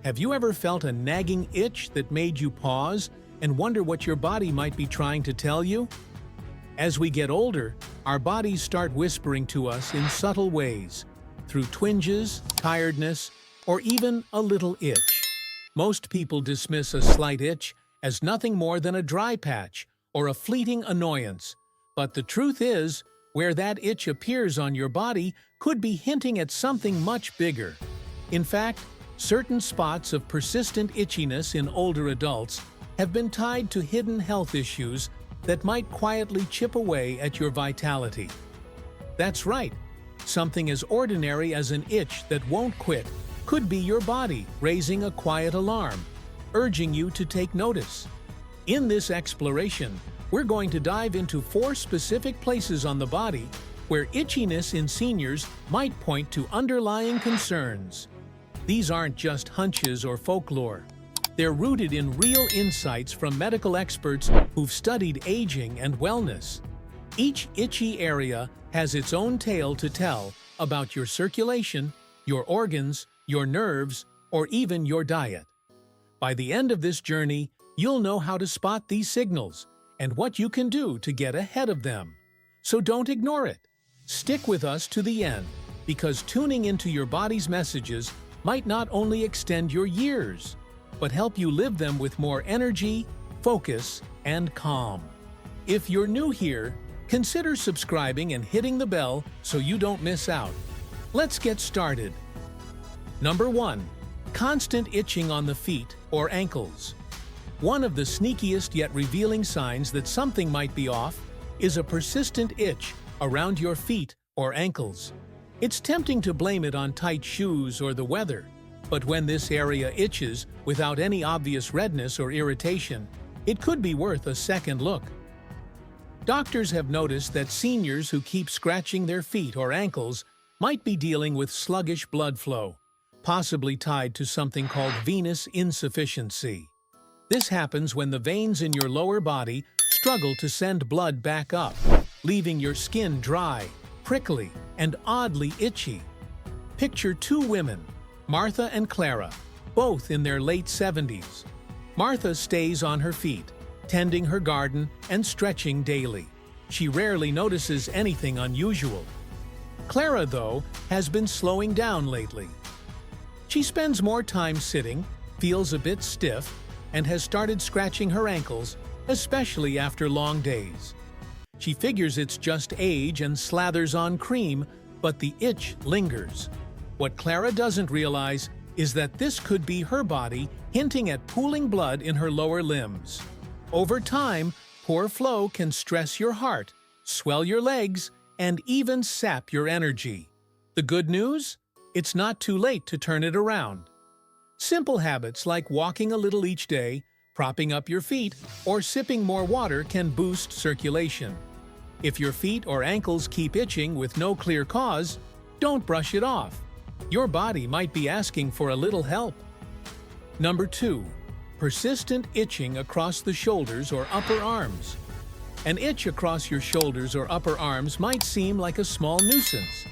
Have you ever felt a nagging itch that made you pause and wonder what your body might be trying to tell you? As we get older, our bodies start whispering to us in subtle ways, through twinges, tiredness, or even a little itch. Most people dismiss a slight itch as nothing more than a dry patch or a fleeting annoyance. But the truth is, where that itch appears on your body could be hinting at something much bigger. In fact, certain spots of persistent itchiness in older adults have been tied to hidden health issues that might quietly chip away at your vitality. That's right, something as ordinary as an itch that won't quit could be your body raising a quiet alarm, urging you to take notice. In this exploration, we're going to dive into 4 specific places on the body where itchiness in seniors might point to underlying concerns. These aren't just hunches or folklore. They're rooted in real insights from medical experts who've studied aging and wellness. Each itchy area has its own tale to tell about your circulation, your organs, your nerves, or even your diet. By the end of this journey, you'll know how to spot these signals and what you can do to get ahead of them. So don't ignore it. Stick with us to the end, because tuning into your body's messages might not only extend your years, but help you live them with more energy, focus, and calm. If you're new here, consider subscribing and hitting the bell so you don't miss out. Let's get started. Number 1. Constant itching on the feet or ankles. One of the sneakiest yet revealing signs that something might be off is a persistent itch around your feet or ankles. It's tempting to blame it on tight shoes or the weather, but when this area itches without any obvious redness or irritation, it could be worth a second look. Doctors have noticed that seniors who keep scratching their feet or ankles might be dealing with sluggish blood flow, possibly tied to something called venous insufficiency. This happens when the veins in your lower body struggle to send blood back up, leaving your skin dry, prickly, and oddly itchy. Picture 2 women, Martha and Clara, both in their late 70s. Martha stays on her feet, tending her garden and stretching daily. She rarely notices anything unusual. Clara, though, has been slowing down lately. She spends more time sitting, feels a bit stiff, and has started scratching her ankles, especially after long days. She figures it's just age and slathers on cream, but the itch lingers. What Clara doesn't realize is that this could be her body hinting at pooling blood in her lower limbs. Over time, poor flow can stress your heart, swell your legs, and even sap your energy. The good news? It's not too late to turn it around. Simple habits like walking a little each day, propping up your feet, or sipping more water can boost circulation. If your feet or ankles keep itching with no clear cause, don't brush it off. Your body might be asking for a little help. Number 2. Persistent itching across the shoulders or upper arms. An itch across your shoulders or upper arms might seem like a small nuisance.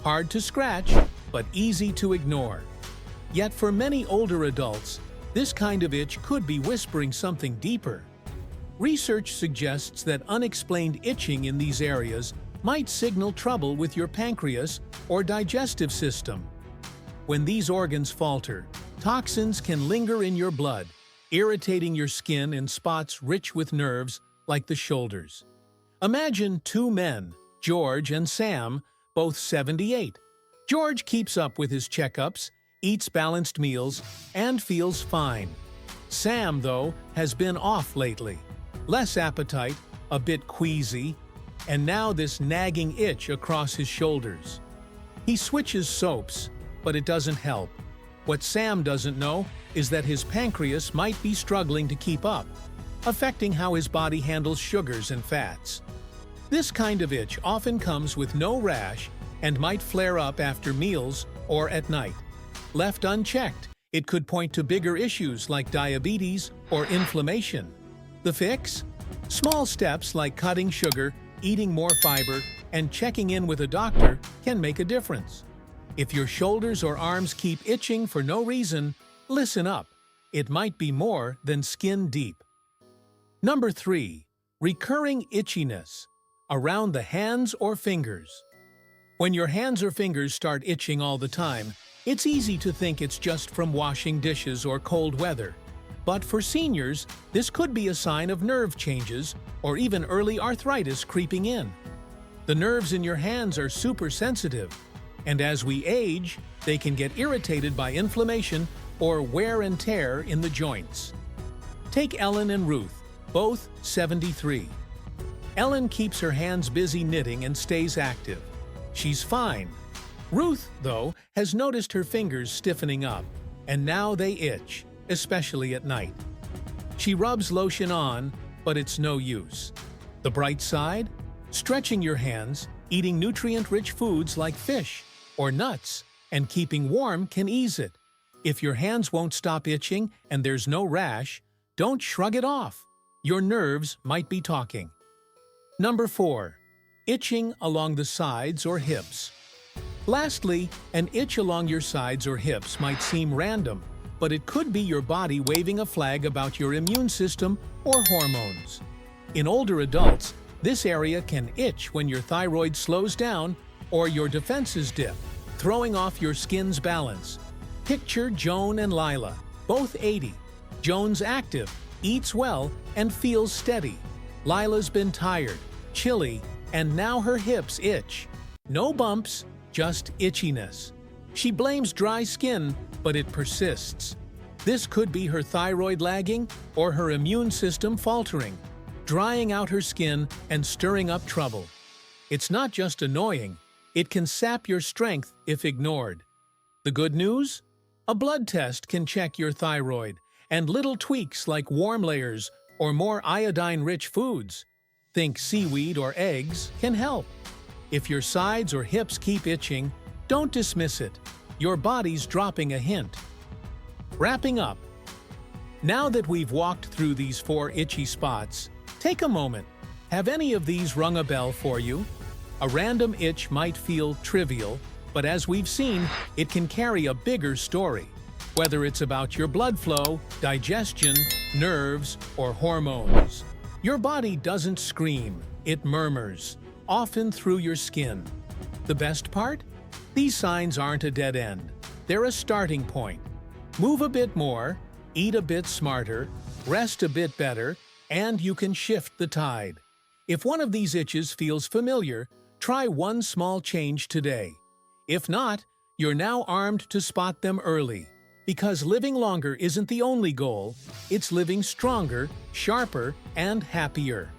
Hard to scratch, but easy to ignore. Yet for many older adults, this kind of itch could be whispering something deeper. Research suggests that unexplained itching in these areas might signal trouble with your pancreas or digestive system. When these organs falter, toxins can linger in your blood, irritating your skin in spots rich with nerves like the shoulders. Imagine 2 men, George and Sam, both 78. George keeps up with his checkups, eats balanced meals, and feels fine. Sam, though, has been off lately. Less appetite, a bit queasy, and now this nagging itch across his shoulders. He switches soaps, but it doesn't help. What Sam doesn't know is that his pancreas might be struggling to keep up, affecting how his body handles sugars and fats. This kind of itch often comes with no rash and might flare up after meals or at night. Left unchecked, it could point to bigger issues like diabetes or inflammation. The fix? Small steps like cutting sugar, eating more fiber, and checking in with a doctor can make a difference. If your shoulders or arms keep itching for no reason, listen up. It might be more than skin deep. Number 3. Recurring itchiness around the hands or fingers. When your hands or fingers start itching all the time, it's easy to think it's just from washing dishes or cold weather. But for seniors, this could be a sign of nerve changes or even early arthritis creeping in. The nerves in your hands are super sensitive, and as we age, they can get irritated by inflammation or wear and tear in the joints. Take Ellen and Ruth, both 73. Ellen keeps her hands busy knitting and stays active. She's fine. Ruth, though, has noticed her fingers stiffening up, and now they itch, especially at night. She rubs lotion on, but it's no use. The bright side? Stretching your hands, eating nutrient-rich foods like fish or nuts, and keeping warm can ease it. If your hands won't stop itching and there's no rash, don't shrug it off. Your nerves might be talking. Number 4. Itching along the sides or hips. Lastly, an itch along your sides or hips might seem random, but it could be your body waving a flag about your immune system or hormones. In older adults, this area can itch when your thyroid slows down or your defenses dip, throwing off your skin's balance. Picture Joan and Lila, both 80. Joan's active, eats well, and feels steady. Lila's been tired, chilly, and now her hips itch. No bumps, just itchiness. She blames dry skin, but it persists. This could be her thyroid lagging or her immune system faltering, drying out her skin and stirring up trouble. It's not just annoying, it can sap your strength if ignored. The good news? A blood test can check your thyroid, and little tweaks like warm layers or more iodine-rich foods, think seaweed or eggs, can help. If your sides or hips keep itching, don't dismiss it. Your body's dropping a hint. Wrapping up. Now that we've walked through these 4 itchy spots, take a moment. Have any of these rung a bell for you? A random itch might feel trivial, but as we've seen, it can carry a bigger story. Whether it's about your blood flow, digestion, nerves, or hormones. Your body doesn't scream, it murmurs, often through your skin. The best part? These signs aren't a dead end. They're a starting point. Move a bit more, eat a bit smarter, rest a bit better, and you can shift the tide. If one of these itches feels familiar, try one small change today. If not, you're now armed to spot them early. Because living longer isn't the only goal, it's living stronger, sharper, and happier.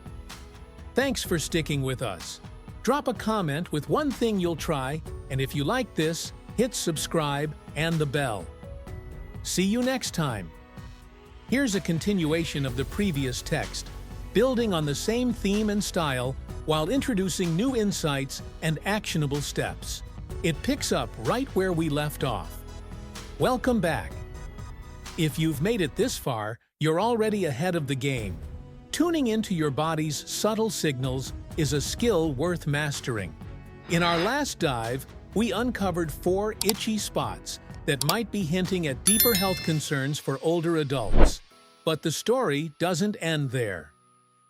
Thanks for sticking with us. Drop a comment with one thing you'll try, and if you like this, hit subscribe and the bell. See you next time. Here's a continuation of the previous text, building on the same theme and style while introducing new insights and actionable steps. It picks up right where we left off. Welcome back. If you've made it this far, you're already ahead of the game. Tuning into your body's subtle signals is a skill worth mastering. In our last dive, we uncovered 4 itchy spots that might be hinting at deeper health concerns for older adults. But the story doesn't end there.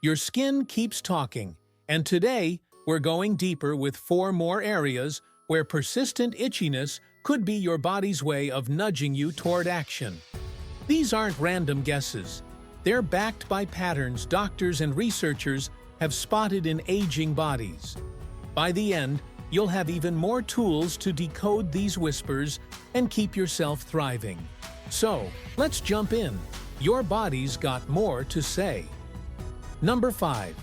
Your skin keeps talking, and today we're going deeper with 4 more areas where persistent itchiness could be your body's way of nudging you toward action. These aren't random guesses. They're backed by patterns doctors and researchers have spotted in aging bodies. By the end, you'll have even more tools to decode these whispers and keep yourself thriving. So, let's jump in. Your body's got more to say. Number 5.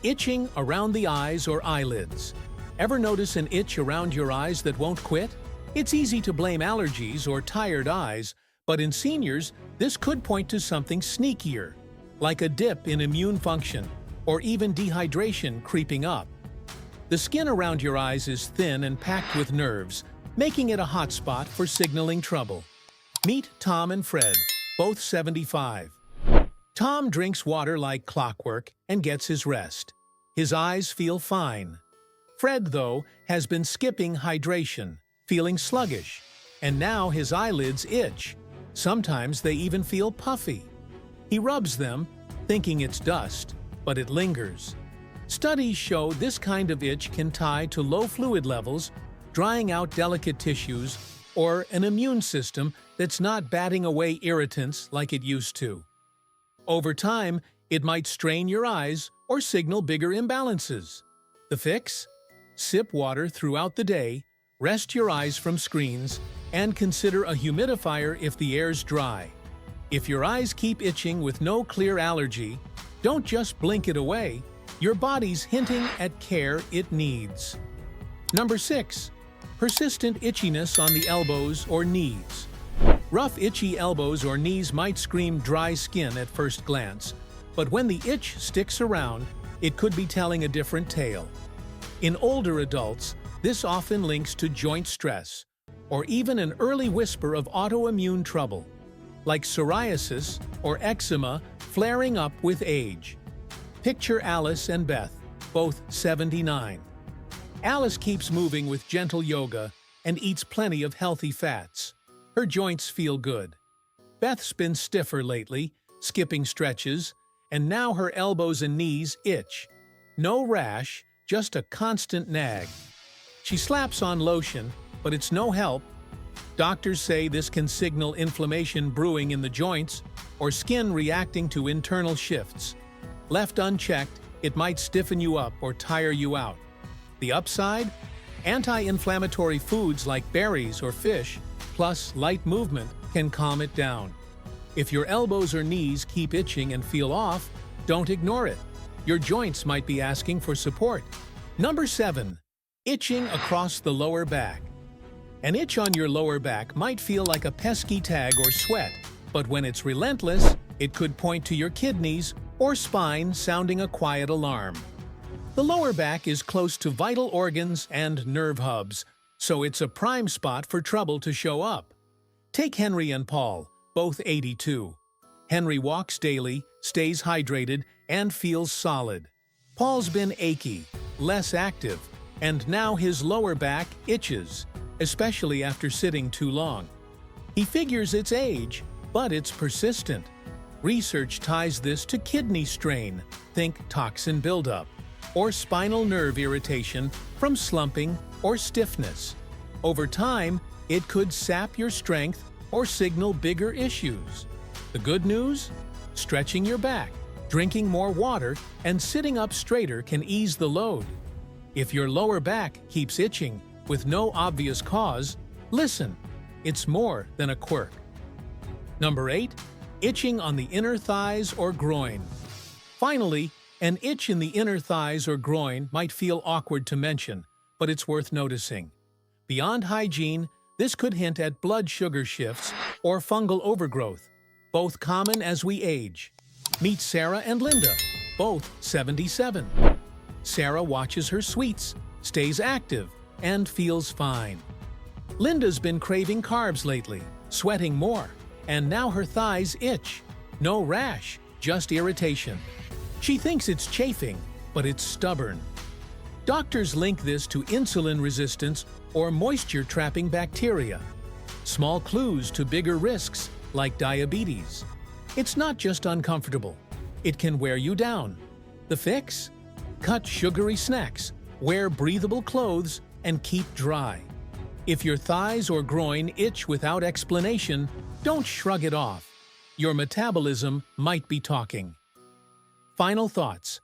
Itching around the eyes or eyelids. Ever notice an itch around your eyes that won't quit? It's easy to blame allergies or tired eyes, but in seniors, this could point to something sneakier, like a dip in immune function or even dehydration creeping up. The skin around your eyes is thin and packed with nerves, making it a hotspot for signaling trouble. Meet Tom and Fred, both 75. Tom drinks water like clockwork and gets his rest. His eyes feel fine. Fred, though, has been skipping hydration, feeling sluggish, and now his eyelids itch. Sometimes they even feel puffy. He rubs them, thinking it's dust, but it lingers. Studies show this kind of itch can tie to low fluid levels, drying out delicate tissues, or an immune system that's not batting away irritants like it used to. Over time, it might strain your eyes or signal bigger imbalances. The fix? Sip water throughout the day, rest your eyes from screens, and consider a humidifier if the air's dry. If your eyes keep itching with no clear allergy, don't just blink it away. Your body's hinting at care it needs. Number 6. Persistent itchiness on the elbows or knees. Rough, itchy elbows or knees might scream dry skin at first glance, but when the itch sticks around, it could be telling a different tale. In older adults, this often links to joint stress, or even an early whisper of autoimmune trouble, like psoriasis or eczema flaring up with age. Picture Alice and Beth, both 79. Alice keeps moving with gentle yoga and eats plenty of healthy fats. Her joints feel good. Beth's been stiffer lately, skipping stretches, and now her elbows and knees itch. No rash, just a constant nag. She slaps on lotion, but it's no help. Doctors say this can signal inflammation brewing in the joints or skin reacting to internal shifts. Left unchecked, it might stiffen you up or tire you out. The upside? Anti-inflammatory foods like berries or fish, plus light movement, can calm it down. If your elbows or knees keep itching and feel off, don't ignore it. Your joints might be asking for support. Number 7. Itching across the lower back. An itch on your lower back might feel like a pesky tag or sweat, but when it's relentless, it could point to your kidneys or spine sounding a quiet alarm. The lower back is close to vital organs and nerve hubs, so it's a prime spot for trouble to show up. Take Henry and Paul, both 82. Henry walks daily, stays hydrated, and feels solid. Paul's been achy, less active, and now his lower back itches, especially after sitting too long. He figures it's age, but it's persistent. Research ties this to kidney strain, think toxin buildup, or spinal nerve irritation from slumping or stiffness. Over time, it could sap your strength or signal bigger issues. The good news? Stretching your back, drinking more water, and sitting up straighter can ease the load. If your lower back keeps itching with no obvious cause, listen, it's more than a quirk. Number 8. Itching on the inner thighs or groin. Finally, an itch in the inner thighs or groin might feel awkward to mention, but it's worth noticing. Beyond hygiene, this could hint at blood sugar shifts or fungal overgrowth, both common as we age. Meet Sarah and Linda, both 77. Sarah watches her sweets, stays active, and feels fine. Linda's been craving carbs lately, sweating more, and now her thighs itch. No rash, just irritation. She thinks it's chafing, but it's stubborn. Doctors link this to insulin resistance or moisture-trapping bacteria. Small clues to bigger risks, like diabetes. It's not just uncomfortable. It can wear you down. The fix? Cut sugary snacks, wear breathable clothes, and keep dry. If your thighs or groin itch without explanation, don't shrug it off. Your metabolism might be talking. Final thoughts.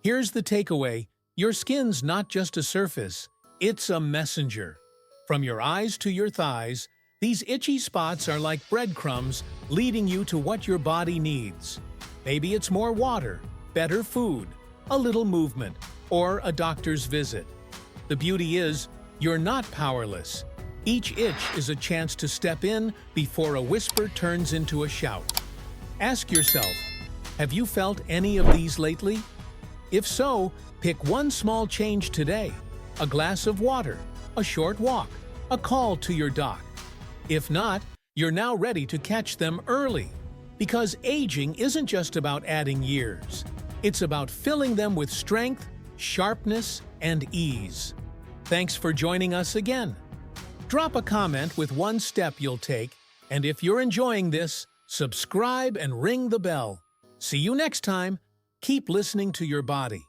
Here's the takeaway. Your skin's not just a surface, it's a messenger. From your eyes to your thighs, these itchy spots are like breadcrumbs leading you to what your body needs. Maybe it's more water, better food, a little movement, or a doctor's visit. The beauty is, you're not powerless. Each itch is a chance to step in before a whisper turns into a shout. Ask yourself, have you felt any of these lately? If so, pick one small change today. A glass of water, a short walk, a call to your doc. If not, you're now ready to catch them early. Because aging isn't just about adding years. It's about filling them with strength, sharpness, and ease. Thanks for joining us again. Drop a comment with one step you'll take, And if you're enjoying this, subscribe and ring the bell. See you next time. Keep listening to your body.